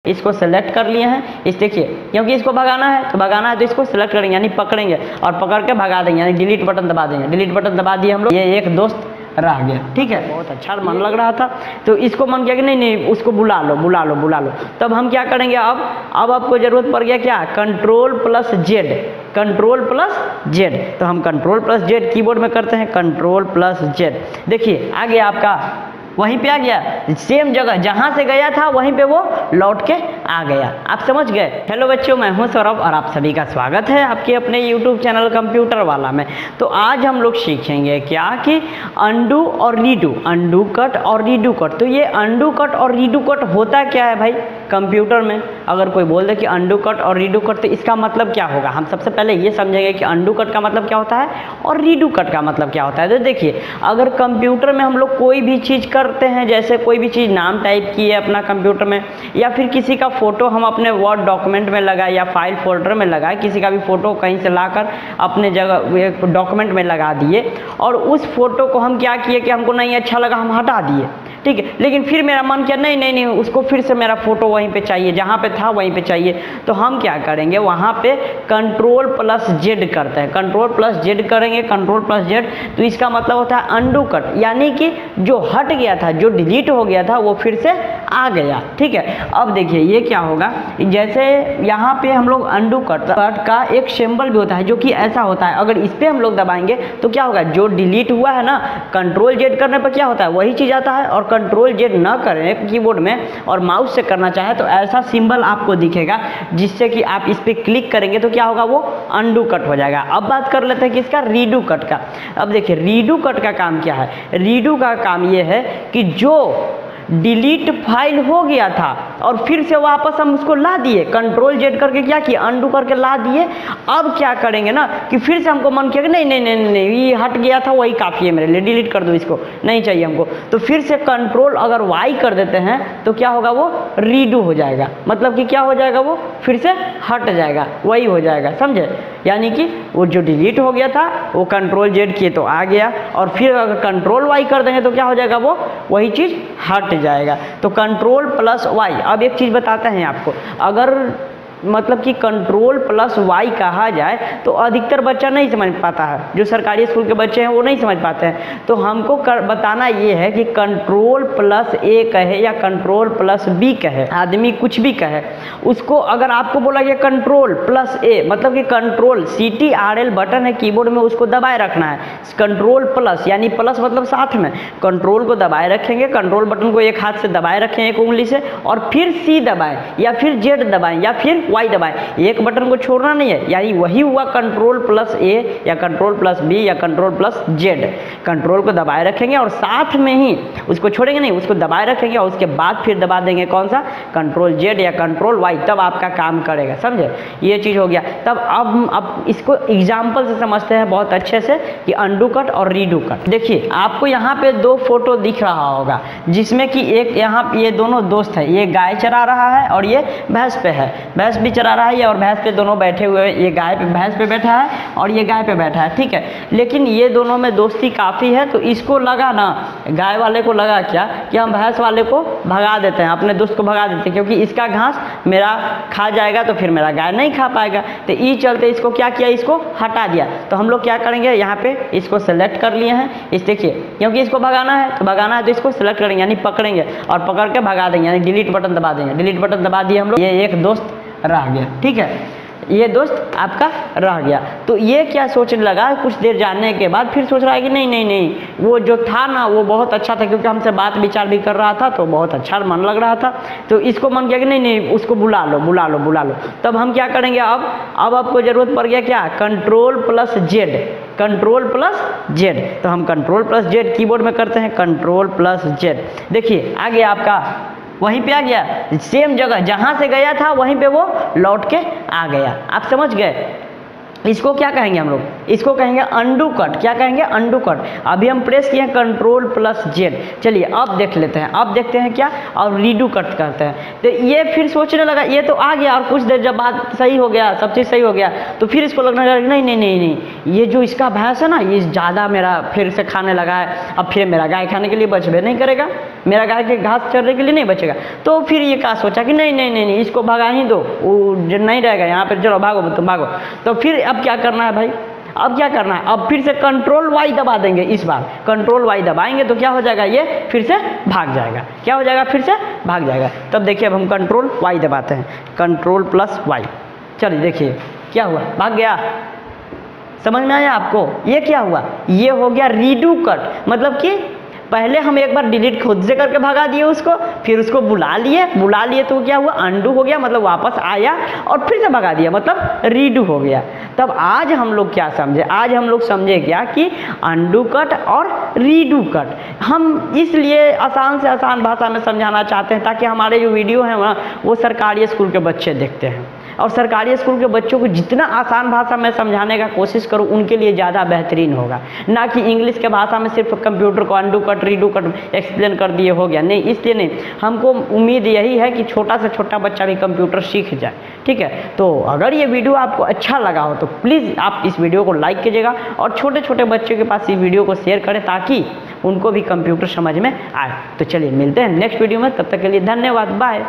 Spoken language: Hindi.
इसको सेलेक्ट कर लिए हैं। इस देखिए, क्योंकि इसको भगाना है तो इसको सेलेक्ट करेंगे यानी पकड़ेंगे और पकड़ के भगा देंगे यानी डिलीट बटन दबा देंगे। डिलीट बटन दबा दिए हम लोग, ये एक दोस्त रह गया। ठीक है, बहुत अच्छा मन लग रहा था तो इसको मन किया कि नहीं उसको बुला लो। तब हम क्या करेंगे, अब आपको जरूरत पड़ गया क्या, कंट्रोल प्लस जेड। तो हम कंट्रोल प्लस जेड कीबोर्ड में करते हैं, कंट्रोल प्लस जेड। देखिए आ गया आपका, वहीं पे आ गया, सेम जगह जहां से गया था वहीं पे वो लौट के आ गया। आप समझ गए। हेलो बच्चों, मैं हूं सौरभ और आप सभी का स्वागत है आपके अपने यूट्यूब चैनल कंप्यूटर वाला में। तो आज हम लोग सीखेंगे क्या कि अंडू और रीडू, अंडू कट और रीडू कट। तो ये अंडू कट और रीडू कट होता क्या है भाई कंप्यूटर में। अगर कोई बोल दे कि अंडू कट और रीडू कट तो इसका मतलब क्या होगा। हम सबसे पहले ये समझेंगे कि अंडू कट का मतलब क्या होता है और रीडू कट का मतलब क्या होता है। तो देखिए, अगर कंप्यूटर में हम लोग कोई भी चीज़ करते हैं, जैसे कोई भी चीज़ नाम टाइप की है अपना कंप्यूटर में, या फिर किसी का फोटो हम अपने वर्ड डॉक्यूमेंट में लगाए या फाइल फोल्डर में लगाए, किसी का भी फोटो कहीं से लाकर अपने जगह डॉक्यूमेंट में लगा दिए और उस फोटो को हम क्या किए कि हमको नहीं अच्छा लगा, हम हटा दिए। ठीक है, लेकिन फिर मेरा मन किया नहीं उसको फिर से मेरा फोटो वहीं पे चाहिए, जहाँ पे था वहीं पे चाहिए। तो हम क्या करेंगे, वहाँ पे कंट्रोल प्लस जेड करते हैं, कंट्रोल प्लस जेड करेंगे, कंट्रोल प्लस जेड। तो इसका मतलब होता है अंडू कट, यानी कि जो हट गया था, जो डिलीट हो गया था वो फिर से आ गया। ठीक है, अब देखिए ये क्या होगा, जैसे यहाँ पे हम लोग अंडू कट का एक सिंबल भी होता है जो कि ऐसा होता है। अगर इस पर हम लोग दबाएंगे तो क्या होगा, जो डिलीट हुआ है ना, कंट्रोल जेड करने पर क्या होता है वही चीज़ आता है। और कंट्रोल जेड ना करें कीबोर्ड में और माउस से करना चाहे तो ऐसा सिंबल आपको दिखेगा, जिससे कि आप इस पर क्लिक करेंगे तो क्या होगा, वो अंडू कट हो जाएगा। अब बात कर लेते हैं किसका, रीडू कट का। अब देखिए रीडू कट का काम क्या है। रीडू का काम ये है कि जो डिलीट फाइल हो गया था और फिर से वापस हम उसको ला दिए, कंट्रोल जेड करके क्या किया, अंडू करके ला दिए। अब क्या करेंगे ना कि फिर से हमको मन किया कि नहीं ये हट गया था वही काफ़ी है मेरे लिए, डिलीट कर दो, इसको नहीं चाहिए हमको। तो फिर से कंट्रोल अगर वाई कर देते हैं तो क्या होगा, वो रीडू हो जाएगा। मतलब कि क्या हो जाएगा, वो फिर से हट जाएगा, वही हो जाएगा। समझे, यानी कि वो जो डिलीट हो गया था वो कंट्रोल जेड किए तो आ गया, और फिर अगर कंट्रोल वाई कर देंगे तो क्या हो जाएगा, वो वही चीज़ हट जाएगा। तो कंट्रोल प्लस वाई। अब एक चीज़ बताते हैं आपको, अगर मतलब कि कंट्रोल प्लस वाई कहा जाए तो अधिकतर बच्चा नहीं समझ पाता है, जो सरकारी स्कूल के बच्चे हैं वो नहीं समझ पाते हैं। तो हमको बताना ये है कि कंट्रोल प्लस ए कहे या कंट्रोल प्लस बी कहे, आदमी कुछ भी कहे, उसको अगर आपको बोला गया कंट्रोल प्लस ए, मतलब कि कंट्रोल CTRL बटन है कीबोर्ड में, उसको दबाए रखना है। कंट्रोल प्लस यानी प्लस मतलब साथ में, कंट्रोल को दबाए रखेंगे, कंट्रोल बटन को एक हाथ से दबाए रखें एक उंगली से, और फिर C दबाएं या फिर जेड दबाएं या फिर वाई दबाएं, एक बटन को छोड़ना नहीं है। यानी वही हुआ कंट्रोल प्लस ए या कंट्रोल प्लस बी या कंट्रोल प्लस जेड। कंट्रोल को दबाए रखेंगे और साथ में ही उसको छोड़ेंगे नहीं, उसको दबाए रखेंगे और उसके बाद फिर दबा देंगे कौन सा, कंट्रोल जेड या कंट्रोल वाई, तब आपका काम करेगा। समझे, ये चीज़ हो गया। तब अब इसको एग्जाम्पल से समझते हैं बहुत अच्छे से कि अंडू कट और रीडू कट। देखिए आपको यहाँ पे दो फोटो दिख रहा होगा, जिसमें कि एक यहाँ ये दोनों दोस्त है, ये गाय चरा रहा है और ये भैंस पे है, भैंस भी चरा रहा है ये और भैंस पे दोनों बैठे हुए हैं। ये गाय पे भैंस पे बैठा है और ये गाय पे बैठा है। ठीक है, लेकिन ये दोनों में दोस्ती काफ़ी है, तो इसको लगा ना, गाय वाले को लगा क्या कि हम भैंस वाले को भगा देते हैं, अपने दोस्त को भगा देते हैं, क्योंकि इसका घास मेरा खा जाएगा तो फिर मेरा गाय नहीं खा पाएगा। तो ई चलते इसको क्या किया, इसको हटा दिया। तो हम लोग क्या करेंगे, यहाँ पे इसको सेलेक्ट कर लिए हैं। इस देखिए, क्योंकि इसको भगाना है तो इसको सेलेक्ट करेंगे यानी पकड़ेंगे और पकड़ के भगा देंगे यानी डिलीट बटन दबा देंगे। डिलीट बटन दबा दिए हम लोग, ये एक दोस्त रह गया। ठीक है, ये दोस्त आपका रह गया। तो ये क्या सोचने लगा, कुछ देर जानने के बाद फिर सोच रहा है कि नहीं वो जो था ना वो बहुत अच्छा था, क्योंकि हमसे बात विचार भी कर रहा था तो बहुत अच्छा मन लग रहा था। तो इसको मन किया कि नहीं उसको बुला लो। तब हम क्या करेंगे, अब आपको जरूरत पड़ गया क्या, कंट्रोल प्लस जेड। तो हम कंट्रोल प्लस जेड कीबोर्ड में करते हैं, कंट्रोल प्लस जेड। देखिए आ गया आपका, वहीं पे आ गया, सेम जगह जहां से गया था वहीं पे वो लौट के आ गया। आप समझ गए। इसको क्या कहेंगे हम लोग, इसको कहेंगे अंडू कट। क्या कहेंगे? Undo cut. अभी हम प्रेस किए कंट्रोल प्लस जेड। चलिए अब देख लेते हैं, अब देखते हैं क्या, और रीडू कट करते हैं। तो ये फिर सोचने लगा, ये तो आ गया, और कुछ देर जब बात सही हो गया, सब चीज़ सही हो गया, तो फिर इसको लगने लगा नहीं नहीं नहीं नहीं, ये जो इसका भैंस है ना, ये ज़्यादा मेरा फिर से खाने लगा है, अब फिर मेरा गाय खाने के लिए बचबे नहीं करेगा, मेरा गाय के घास चरने के लिए नहीं बचेगा। तो फिर ये क्या सोचा कि नहीं नहीं नहीं नहीं, इसको भगा ही दो, वो नहीं रहेगा यहाँ पर, चलो भागो तुम भागो। तो फिर अब क्या करना है भाई, अब क्या करना है, अब फिर से कंट्रोल वाई दबा देंगे। इस बार कंट्रोल वाई दबाएंगे तो क्या हो जाएगा, ये फिर से भाग जाएगा। क्या हो जाएगा, फिर से भाग जाएगा। तब देखिए अब हम कंट्रोल वाई दबाते हैं, कंट्रोल प्लस वाई। चलिए देखिए क्या हुआ, भाग गया। समझ में आया आपको? ये क्या हुआ, ये हो गया रीडू कट। मतलब कि पहले हम एक बार डिलीट खुद से करके भगा दिए उसको, फिर उसको बुला लिए तो क्या हुआ, अंडू हो गया, मतलब वापस आया और फिर से भगा दिया, मतलब रीडू हो गया। तब आज हम लोग क्या समझे, आज हम लोग समझे क्या कि अंडू कट और रीडू कट हम इसलिए आसान से आसान भाषा में समझाना चाहते हैं ताकि हमारे जो वीडियो हैं ना वो सरकारी स्कूल के बच्चे देखते हैं, और सरकारी स्कूल के बच्चों को जितना आसान भाषा में समझाने का कोशिश करूँ उनके लिए ज़्यादा बेहतरीन होगा, ना कि इंग्लिश के भाषा में सिर्फ कंप्यूटर को undo cut redo cut explain कर दिए हो गया। नहीं, इसलिए नहीं, हमको उम्मीद यही है कि छोटा से छोटा बच्चा भी कंप्यूटर सीख जाए। ठीक है, तो अगर ये वीडियो आपको अच्छा लगा हो तो प्लीज़ आप इस वीडियो को लाइक कीजिएगा और छोटे छोटे बच्चों के पास इस वीडियो को शेयर करें ताकि उनको भी कंप्यूटर समझ में आए। तो चलिए मिलते हैं नेक्स्ट वीडियो में, तब तक के लिए धन्यवाद, बाय।